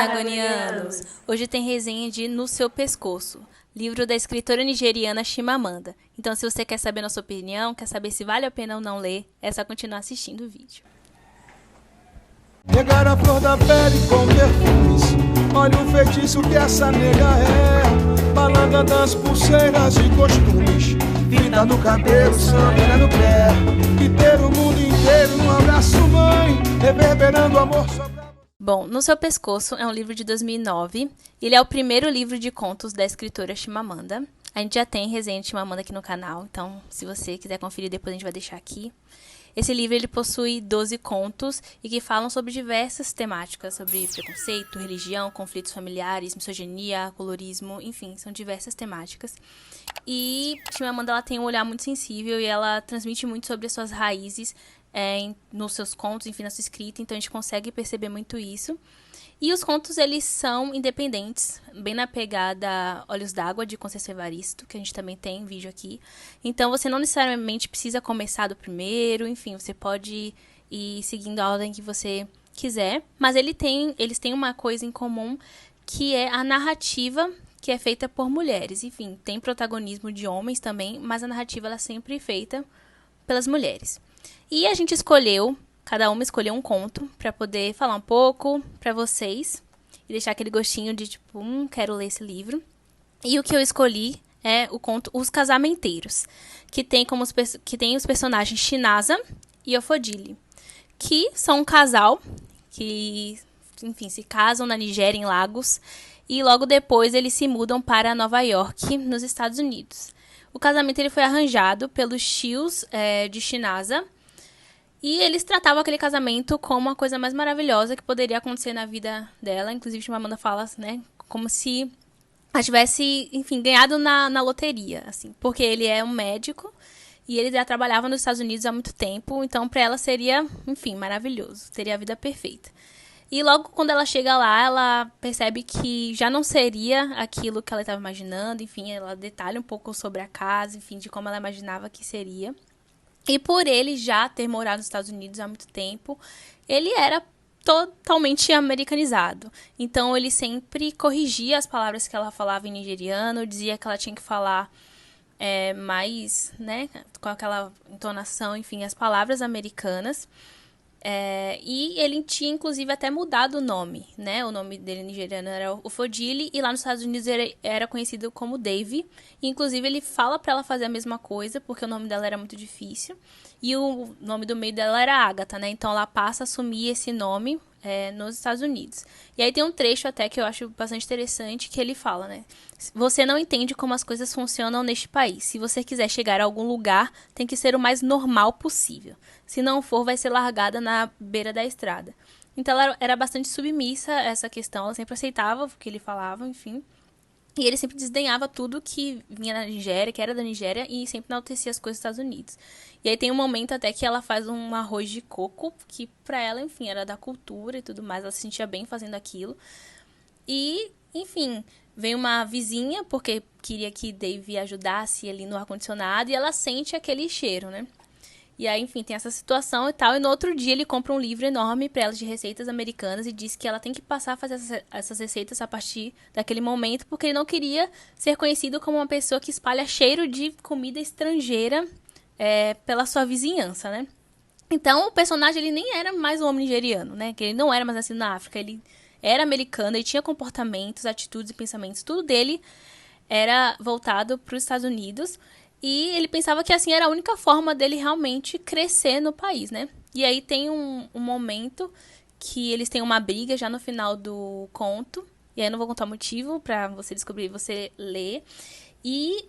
Patagonianos! Hoje tem resenha de No Seu Pescoço, livro da escritora nigeriana Chimamanda. Então, se você quer saber nossa opinião, quer saber se vale a pena ou não ler, é só continuar assistindo o vídeo. Pegar a flor da pele com perfumes, olha o feitiço que essa nega é. Balada das pulseiras e costumes, vida no cabelo, samba no pé. E ter o mundo inteiro num abraço, mãe, reverberando amor só pra... Bom, No Seu Pescoço é um livro de 2009. Ele é o primeiro livro de contos da escritora Chimamanda. A gente já tem resenha de Chimamanda aqui no canal, então se você quiser conferir depois a gente vai deixar aqui. Esse livro ele possui 12 contos e que falam sobre diversas temáticas, sobre preconceito, religião, conflitos familiares, misoginia, colorismo, enfim, são diversas temáticas. E Chimamanda ela tem um olhar muito sensível e ela transmite muito sobre as suas raízes nos seus contos, enfim, na sua escrita, então a gente consegue perceber muito isso. E os contos, eles são independentes, bem na pegada Olhos d'Água, de Conceição Evaristo, que a gente também tem vídeo aqui. Então, você não necessariamente precisa começar do primeiro, enfim, você pode ir seguindo a ordem que você quiser. Mas eles têm uma coisa em comum, que é a narrativa que é feita por mulheres. Enfim, tem protagonismo de homens também, mas a narrativa ela é sempre feita pelas mulheres. E a gente escolheu... Cada uma escolheu um conto para poder falar um pouco para vocês e deixar aquele gostinho de tipo, quero ler esse livro. E o que eu escolhi é o conto Os Casamenteiros, que tem os personagens Chinasa e Ofodile, que são um casal que, enfim, se casam na Nigéria, em Lagos, e logo depois eles se mudam para Nova York, nos Estados Unidos. O casamento ele foi arranjado pelos tios de Chinasa. E eles tratavam aquele casamento como a coisa mais maravilhosa que poderia acontecer na vida dela. Inclusive, Chimamanda fala, né, como se ela tivesse, enfim, ganhado na loteria, assim. Porque ele é um médico e ele já trabalhava nos Estados Unidos há muito tempo. Então, para ela seria, enfim, maravilhoso. Teria a vida perfeita. E logo quando ela chega lá, ela percebe que já não seria aquilo que ela estava imaginando. Enfim, ela detalha um pouco sobre a casa, enfim, de como ela imaginava que seria. E por ele já ter morado nos Estados Unidos há muito tempo, ele era totalmente americanizado. Então, ele sempre corrigia as palavras que ela falava em nigeriano, dizia que ela tinha que falar mais, né, com aquela entonação, enfim, as palavras americanas. E ele tinha, inclusive, até mudado o nome, né? O nome dele nigeriano era Ofodile e lá nos Estados Unidos ele era conhecido como Dave. E, inclusive, ele fala pra ela fazer a mesma coisa, porque o nome dela era muito difícil. E o nome do meio dela era Agatha, né? Então, ela passa a assumir esse nome nos Estados Unidos. E aí tem um trecho até que eu acho bastante interessante, que ele fala, né? Você não entende como as coisas funcionam neste país. Se você quiser chegar a algum lugar, tem que ser o mais normal possível. Se não for, vai ser largada na beira da estrada. Então ela era bastante submissa a essa questão, ela sempre aceitava o que ele falava, enfim. E ele sempre desdenhava tudo que vinha da Nigéria, que era da Nigéria, e sempre enaltecia as coisas dos Estados Unidos. E aí tem um momento até que ela faz um arroz de coco, que pra ela, enfim, era da cultura e tudo mais, ela se sentia bem fazendo aquilo. E, enfim, vem uma vizinha, porque queria que Dave ajudasse ali no ar-condicionado, e ela sente aquele cheiro, né? E aí, enfim, tem essa situação e tal. E no outro dia ele compra um livro enorme pra ela de receitas americanas e diz que ela tem que passar a fazer essas receitas a partir daquele momento, porque ele não queria ser conhecido como uma pessoa que espalha cheiro de comida estrangeira pela sua vizinhança, né? Então, o personagem ele nem era mais um homem nigeriano, né? Que ele não era mais nascido na África, ele era americano, ele tinha comportamentos, atitudes e pensamentos, tudo dele era voltado para os Estados Unidos. E ele pensava que assim era a única forma dele realmente crescer no país, né? E aí tem um momento que eles têm uma briga já no final do conto. E aí eu não vou contar o motivo pra você descobrir, você ler. E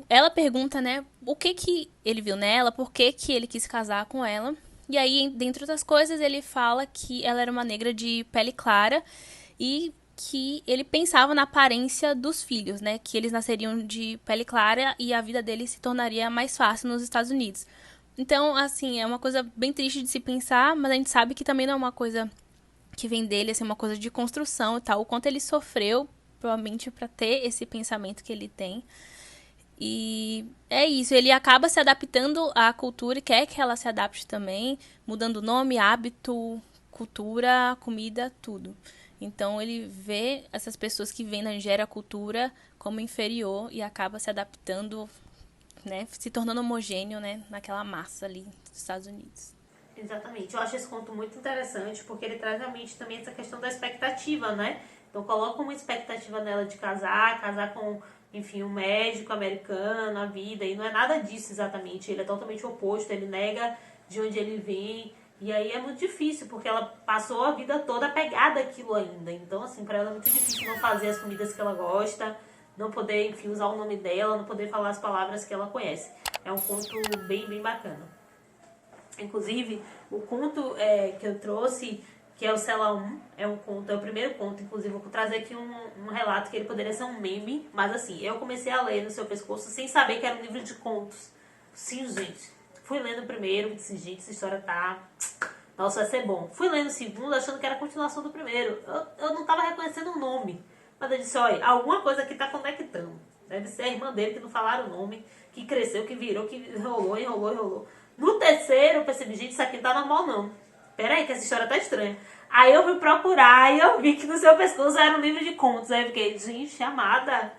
ela pergunta, né, o que ele viu nela, por que ele quis casar com ela. E aí, dentre outras coisas, ele fala que ela era uma negra de pele clara e que ele pensava na aparência dos filhos, né? Que eles nasceriam de pele clara e a vida deles se tornaria mais fácil nos Estados Unidos. Então, assim, é uma coisa bem triste de se pensar, mas a gente sabe que também não é uma coisa que vem dele, assim, uma coisa de construção e tal. O quanto ele sofreu, provavelmente, para ter esse pensamento que ele tem. E é isso, ele acaba se adaptando à cultura e quer que ela se adapte também, mudando nome, hábito, cultura, comida, tudo. Então ele vê essas pessoas que vêm da Nigéria a cultura como inferior e acaba se adaptando, né, se tornando homogêneo, né, naquela massa ali dos Estados Unidos. Exatamente. Eu acho esse conto muito interessante porque ele traz realmente também essa questão da expectativa, né? Então coloca uma expectativa nela de casar com, enfim, um médico americano, a vida, e não é nada disso exatamente. Ele é totalmente oposto, ele nega de onde ele vem. E aí é muito difícil, porque ela passou a vida toda apegada àquilo ainda. Então, assim, pra ela é muito difícil não fazer as comidas que ela gosta, não poder, enfim, usar o nome dela, não poder falar as palavras que ela conhece. É um conto bem, bem bacana. Inclusive, o conto que eu trouxe, que é o Cela 1, é o primeiro conto, inclusive, eu vou trazer aqui um relato que ele poderia ser um meme, mas assim, eu comecei a ler No Seu Pescoço sem saber que era um livro de contos. Sim, gente. Fui lendo o primeiro, disse, gente, essa história tá... Nossa, vai ser bom. Fui lendo o segundo, achando que era a continuação do primeiro. Eu não tava reconhecendo o nome. Mas eu disse, olha, alguma coisa aqui tá conectando. Deve ser a irmã dele que não falaram o nome, que cresceu, que virou, que enrolou. No terceiro, eu percebi, gente, isso aqui não tá normal, não. Pera aí, que essa história tá estranha. Aí eu fui procurar e eu vi que No Seu Pescoço era um livro de contos. Aí eu fiquei, gente, amada.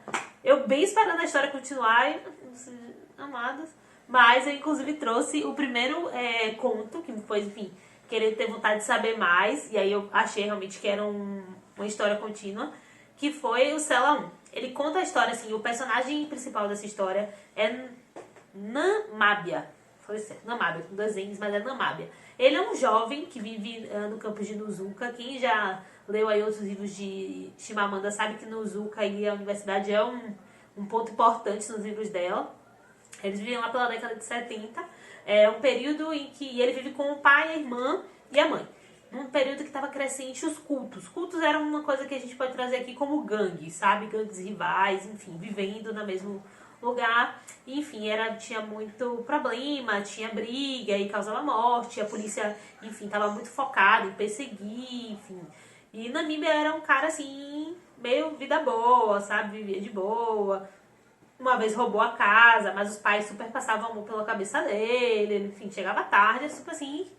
Eu bem esperando a história continuar e... Amadas. Mas eu, inclusive, trouxe o primeiro conto, que me fez, enfim, querer ter vontade de saber mais. E aí eu achei realmente que era uma história contínua, que foi o Cela 1. Ele conta a história, assim, o personagem principal dessa história é Namábia. Foi certo, Namábia, com 2 N's, mas é Namábia. Ele é um jovem que vive no campus de Nuzuka. Quem já leu aí outros livros de Chimamanda sabe que Nuzuka e a universidade é um ponto importante nos livros dela. Eles vivem lá pela década de 70. É um período em que ele vive com o pai, a irmã e a mãe. Num período que estava crescente os cultos. Cultos eram uma coisa que a gente pode trazer aqui como gangues, sabe? Gangues rivais, enfim, vivendo no mesmo lugar. Enfim, tinha muito problema, tinha briga e causava morte. A polícia, enfim, estava muito focada em perseguir, enfim. E Namíbia era um cara, assim, meio vida boa, sabe? Vivia de boa. Uma vez roubou a casa, mas os pais super passavam a mão pela cabeça dele. Ele, enfim, chegava tarde, super assim,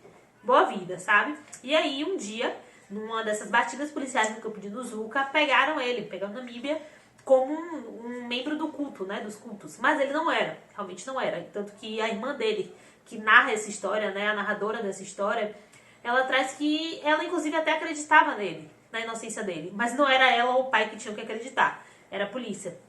boa vida, sabe? E aí, um dia, numa dessas batidas policiais no campo de Nuzuka, pegaram Namíbia como um membro do culto, né? Dos cultos. Mas ele não era, realmente não era. Tanto que a irmã dele, que narra essa história, né? A narradora dessa história, ela traz que ela, inclusive, até acreditava nele, na inocência dele. Mas não era ela ou o pai que tinham que acreditar. Era a polícia.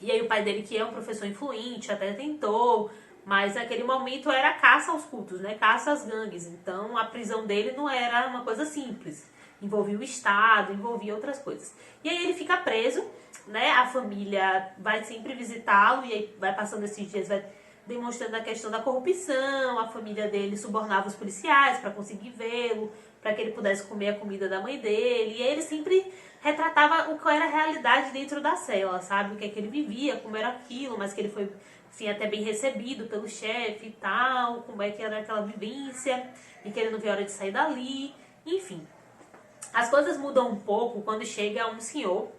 E aí o pai dele, que é um professor influente, até tentou, mas naquele momento era caça aos cultos, né? Caça às gangues. Então a prisão dele não era uma coisa simples. Envolvia o Estado, envolvia outras coisas. E aí ele fica preso, né? A família vai sempre visitá-lo e aí vai passando esses dias, vai demonstrando a questão da corrupção. A família dele subornava os policiais para conseguir vê-lo, para que ele pudesse comer a comida da mãe dele. E aí ele sempre retratava o que era a realidade dentro da cela, sabe? O que é que ele vivia, como era aquilo, mas que ele foi, assim, até bem recebido pelo chefe e tal, como é que era aquela vivência, e que ele não vê a hora de sair dali, enfim. As coisas mudam um pouco quando chega um senhor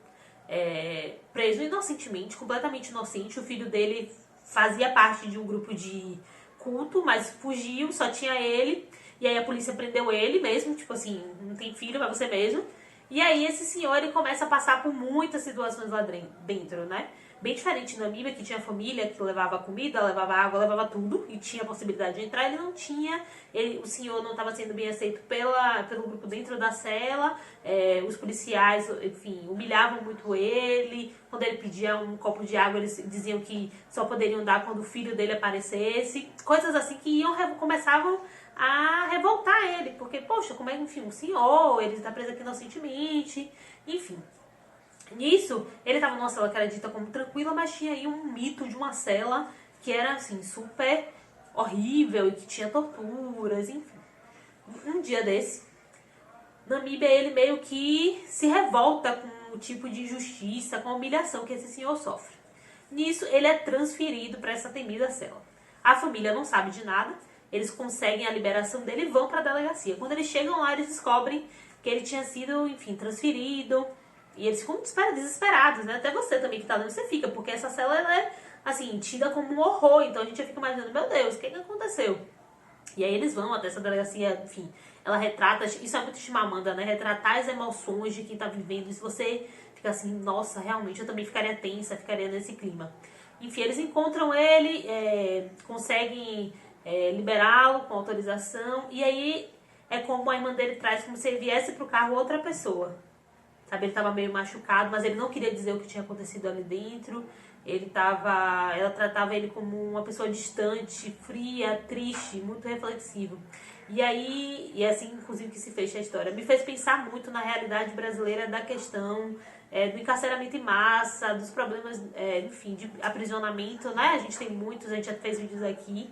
preso inocentemente, completamente inocente. O filho dele fazia parte de um grupo de culto, mas fugiu, só tinha ele, e aí a polícia prendeu ele mesmo, tipo assim, não tem filho, vai você mesmo. E aí esse senhor, ele começa a passar por muitas situações lá dentro, né? Bem diferente na Namíbia, que tinha família, que levava comida, levava água, levava tudo, e tinha a possibilidade de entrar. Ele não tinha, o senhor não estava sendo bem aceito pelo grupo dentro da cela, os policiais, enfim, humilhavam muito ele. Quando ele pedia um copo de água, eles diziam que só poderiam dar quando o filho dele aparecesse. Coisas assim que começavam a revoltar ele, porque, poxa, como é que, enfim, um senhor, ele está preso aqui inocentemente, enfim. Nisso, ele estava numa cela que era dita como tranquila, mas tinha aí um mito de uma cela que era, assim, super horrível e que tinha torturas, enfim. Um dia desse, Namíbia, ele meio que se revolta com o tipo de injustiça, com a humilhação que esse senhor sofre. Nisso, ele é transferido para essa temida cela. A família não sabe de nada. Eles conseguem a liberação dele e vão para a delegacia. Quando eles chegam lá, eles descobrem que ele tinha sido, enfim, transferido. E eles ficam desesperados, né? Até você também que tá lendo, você fica. Porque essa cela, ela é, assim, tida como um horror. Então a gente já fica imaginando, meu Deus, o que aconteceu? E aí eles vão até essa delegacia, enfim, ela retrata, isso é muito Chimamanda, né? Retratar as emoções de quem tá vivendo. E se você fica assim, nossa, realmente eu também ficaria tensa, ficaria nesse clima. Enfim, eles encontram ele, conseguem liberá-lo com autorização. E aí é como a irmã dele traz, como se ele viesse pro carro outra pessoa. Sabe, ele tava meio machucado, mas ele não queria dizer o que tinha acontecido ali dentro. Ela tratava ele como uma pessoa distante, fria, triste, muito reflexivo. E aí, e assim, inclusive, que se fecha a história. Me fez pensar muito na realidade brasileira da questão do encarceramento em massa, dos problemas, enfim, de aprisionamento, né? A gente tem muitos, a gente já fez vídeos aqui.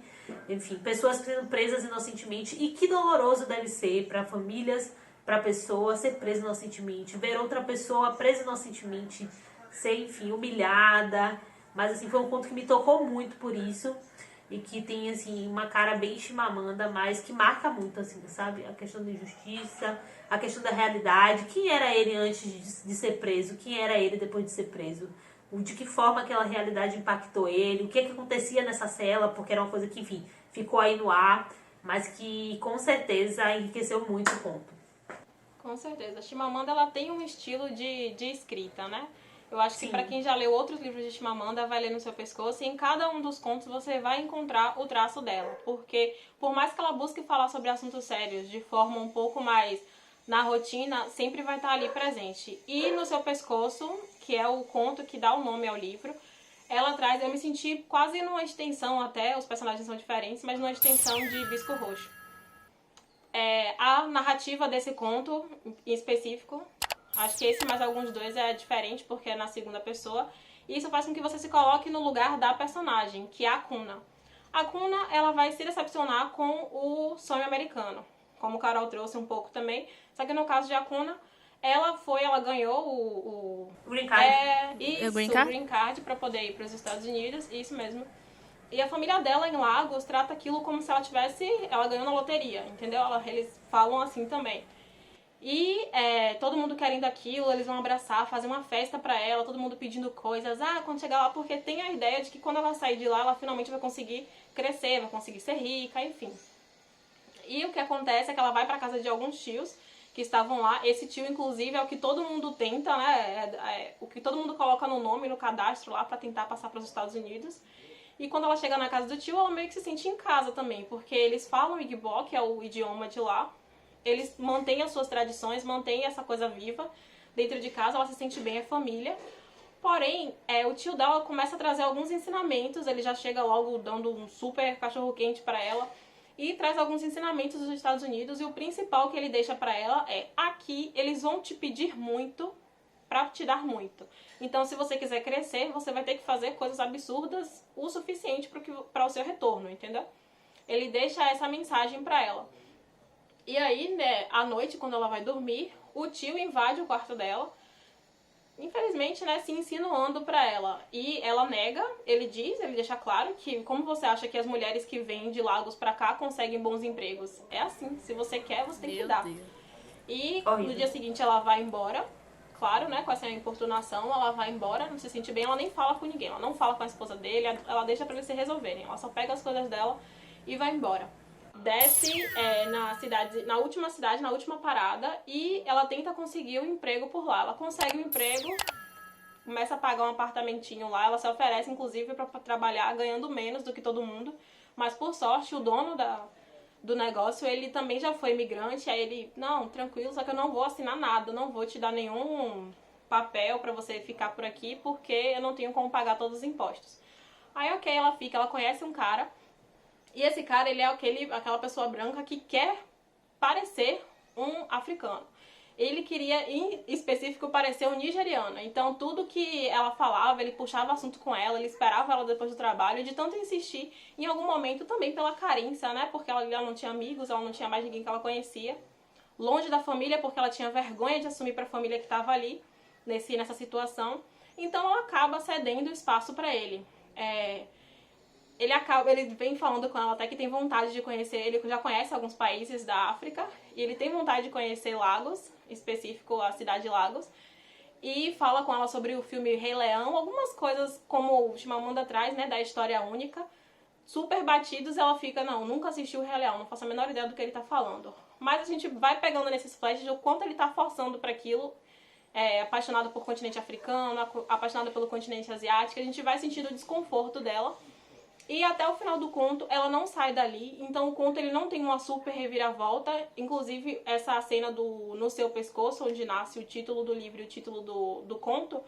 Enfim, pessoas sendo presas inocentemente. E que doloroso deve ser para famílias, para pessoa ser presa inocentemente, ver outra pessoa presa inocentemente, ser, enfim, humilhada. Mas, assim, foi um conto que me tocou muito por isso. E que tem, assim, uma cara bem Chimamanda, mas que marca muito, assim, sabe? A questão da injustiça, a questão da realidade. Quem era ele antes de ser preso? Quem era ele depois de ser preso? De que forma aquela realidade impactou ele? O que acontecia nessa cela? Porque era uma coisa que, enfim, ficou aí no ar, mas que, com certeza, enriqueceu muito o conto. Com certeza. A Chimamanda, ela tem um estilo de escrita, né? Eu acho que Sim. para quem já leu outros livros de Chimamanda, vai ler no seu pescoço e em cada um dos contos você vai encontrar o traço dela. Porque, por mais que ela busque falar sobre assuntos sérios de forma um pouco mais na rotina, sempre vai estar ali presente. E no seu pescoço, que é o conto que dá o nome ao livro, ela traz, eu me senti quase numa extensão até, os personagens são diferentes, mas numa extensão de Bisco Roxo. A narrativa desse conto em específico, acho que esse mais alguns dois é diferente porque é na segunda pessoa. E isso faz com que você se coloque no lugar da personagem, que é a Cuna. A Cuna, ela vai se decepcionar com o sonho americano, como o Carol trouxe um pouco também. Só que no caso de Acuna, ela ganhou o Green Card. Isso, o Green Card para poder ir para os Estados Unidos, isso mesmo. E a família dela em Lagos trata aquilo como se ela ganhou na loteria, entendeu? Eles falam assim também. E todo mundo querendo aquilo, eles vão abraçar, fazer uma festa pra ela, todo mundo pedindo coisas. Quando chegar lá, porque tem a ideia de que quando ela sair de lá, ela finalmente vai conseguir crescer, vai conseguir ser rica, enfim. E o que acontece é que ela vai pra casa de alguns tios que estavam lá. Esse tio, inclusive, é o que todo mundo tenta, né? O que todo mundo coloca no nome, no cadastro lá, pra tentar passar pros Estados Unidos. E quando ela chega na casa do tio, ela meio que se sente em casa também, porque eles falam Igbo, que é o idioma de lá. Eles mantêm as suas tradições, mantêm essa coisa viva dentro de casa, ela se sente bem, é família. Porém, o tio dela começa a trazer alguns ensinamentos, ele já chega logo dando um super cachorro-quente pra ela e traz alguns ensinamentos dos Estados Unidos, e o principal que ele deixa pra ela é: aqui eles vão te pedir muito pra te dar muito. Então, se você quiser crescer, você vai ter que fazer coisas absurdas o suficiente para o seu retorno, entendeu? Ele deixa essa mensagem pra ela. E aí, né, à noite, quando ela vai dormir, o tio invade o quarto dela, infelizmente, né, se insinuando pra ela. E ela nega, ele deixa claro que, como você acha que as mulheres que vêm de Lagos pra cá conseguem bons empregos? É assim, se você quer, você tem que dar. E no dia seguinte ela vai embora, claro, né, com essa importunação, ela vai embora, não se sente bem, ela nem fala com ninguém, ela não fala com a esposa dele, ela deixa pra eles se resolverem, ela só pega as coisas dela e vai embora. Desce na última cidade, na última parada, e ela tenta conseguir um emprego por lá. Ela consegue um emprego, começa a pagar um apartamentinho lá, ela se oferece, inclusive, para trabalhar ganhando menos do que todo mundo. Mas, por sorte, o dono do negócio, ele também já foi imigrante, aí ele: não, tranquilo, só que eu não vou assinar nada, não vou te dar nenhum papel para você ficar por aqui, porque eu não tenho como pagar todos os impostos. Aí, ok, ela fica, ela conhece um cara. E esse cara, ele é aquela pessoa branca que quer parecer um africano. Ele queria, em específico, parecer um nigeriano. Então, tudo que ela falava, ele puxava assunto com ela, ele esperava ela depois do trabalho. E de tanto insistir, em algum momento, também pela carência, né? Porque ela não tinha amigos, ela não tinha mais ninguém que ela conhecia. Longe da família, porque ela tinha vergonha de assumir para a família que estava ali, nessa situação. Então, ela acaba cedendo espaço para ele. Ele vem falando com ela até que tem vontade de conhecer, ele já conhece alguns países da África, e ele tem vontade de conhecer Lagos, em específico a cidade de Lagos, e fala com ela sobre o filme Rei Leão, algumas coisas como o Chimamanda traz, né, da história única, super batidos, ela fica, não, nunca assistiu o Rei Leão, não faço a menor ideia do que ele tá falando. Mas a gente vai pegando nesses flashes o quanto ele tá forçando para aquilo, apaixonado por continente africano, apaixonado pelo continente asiático, a gente vai sentindo o desconforto dela. E até o final do conto, ela não sai dali, então o conto ele não tem uma super reviravolta, inclusive essa cena do No Seu Pescoço, onde nasce o título do livro e o título do conto,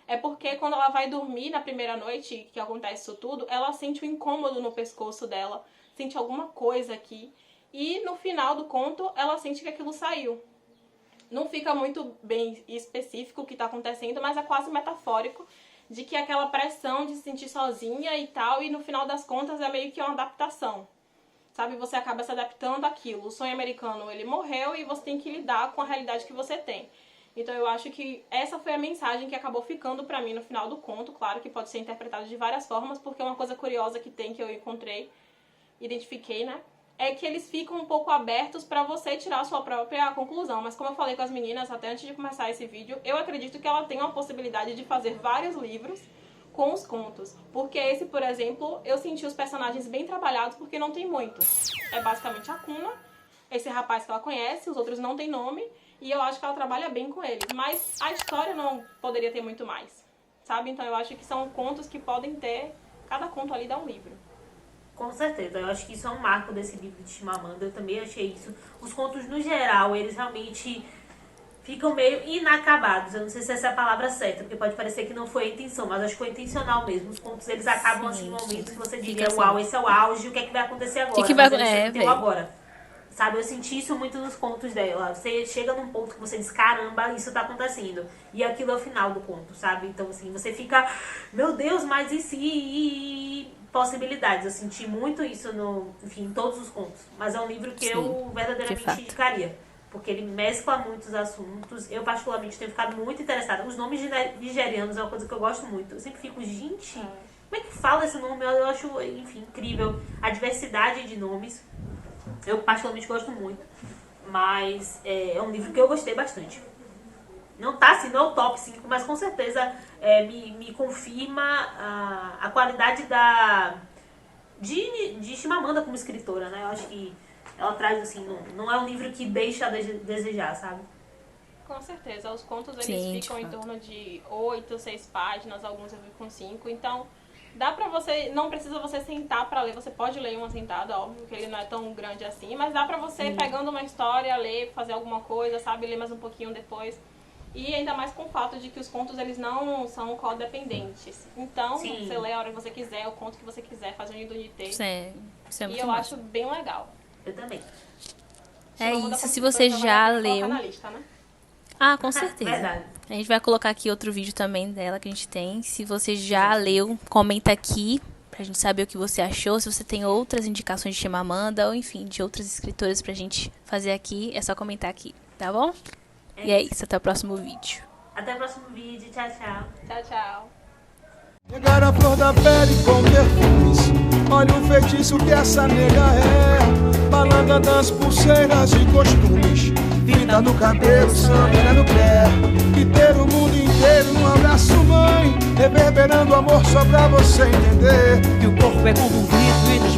é porque quando ela vai dormir na primeira noite, que acontece isso tudo, ela sente um incômodo no pescoço dela, sente alguma coisa aqui, e no final do conto, ela sente que aquilo saiu. Não fica muito bem específico o que está acontecendo, mas é quase metafórico, de que aquela pressão de se sentir sozinha e tal, e no final das contas é meio que uma adaptação. Sabe, você acaba se adaptando àquilo. O sonho americano, ele morreu e você tem que lidar com a realidade que você tem. Então eu acho que essa foi a mensagem que acabou ficando pra mim no final do conto. Claro que pode ser interpretado de várias formas, porque é uma coisa curiosa que tem, que eu encontrei, identifiquei, né? É que eles ficam um pouco abertos pra você tirar a sua própria conclusão. Mas como eu falei com as meninas até antes de começar esse vídeo, eu acredito que ela tem uma possibilidade de fazer vários livros com os contos. Porque esse, por exemplo, eu senti os personagens bem trabalhados porque não tem muito. É basicamente a Akuna, esse rapaz que ela conhece, os outros não tem nome, e eu acho que ela trabalha bem com eles. Mas a história não poderia ter muito mais, sabe? Então eu acho que são contos que podem ter, cada conto ali dá um livro. Com certeza, eu acho que isso é um marco desse livro de Chimamanda, eu também achei isso. Os contos, no geral, eles realmente ficam meio inacabados. Eu não sei se essa é a palavra certa, porque pode parecer que não foi a intenção, mas acho que foi intencional mesmo. Os contos, eles acabam assim em momentos que você diria, uau, esse é o auge, o que é que vai acontecer agora? Que vai acontecer agora? Sabe, eu senti isso muito nos contos dela. Você chega num ponto que você diz, caramba, isso tá acontecendo. E aquilo é o final do conto, sabe? Então, assim, você fica, meu Deus, mas e se... possibilidades. Eu senti muito isso em todos os contos. Mas é um livro que eu verdadeiramente indicaria. Porque ele mescla muitos assuntos. Eu, particularmente, tenho ficado muito interessada. Os nomes nigerianos é uma coisa que eu gosto muito. Eu sempre fico, gente, como é que fala esse nome? Eu acho, enfim, incrível. A diversidade de nomes. Eu, particularmente, gosto muito. Mas é um livro que eu gostei bastante. Não tá assim, não é o top 5, mas com certeza me confirma a qualidade de Chimamanda como escritora, né? Eu acho que ela traz, assim, não é um livro que deixa a desejar, sabe? Com certeza, os contos eles ficam em torno de 8, 6 páginas, alguns eu vi com 5, então dá pra você, não precisa você sentar pra ler, você pode ler uma sentada, óbvio que ele não é tão grande assim, mas dá pra você pegando uma história, ler, fazer alguma coisa, sabe, ler mais um pouquinho depois. E ainda mais com o fato de que os contos, eles não são codependentes. Então, você lê a hora que você quiser, o conto que você quiser, faz um indunité. Isso é muito E eu acho bem legal. Eu também. É isso, se você já leu... Na lista, né? Ah, com certeza. Verdade. A gente vai colocar aqui outro vídeo também dela que a gente tem. Se você já leu, comenta aqui pra gente saber o que você achou. Se você tem outras indicações de Chimamanda ou, enfim, de outras escritoras pra gente fazer aqui, é só comentar aqui, tá bom? E é isso, até o próximo vídeo. Até o próximo vídeo, tchau, tchau. Tchau, tchau. Pegar a flor da pele com perfumes. Olha o feitiço que essa nega é. Balanga das pulseiras e costumes. Vida no cabelo, samba no pé. E ter o mundo inteiro num abraço, mãe. Reverberando amor só pra você entender. Que o corpo é como um grito e nos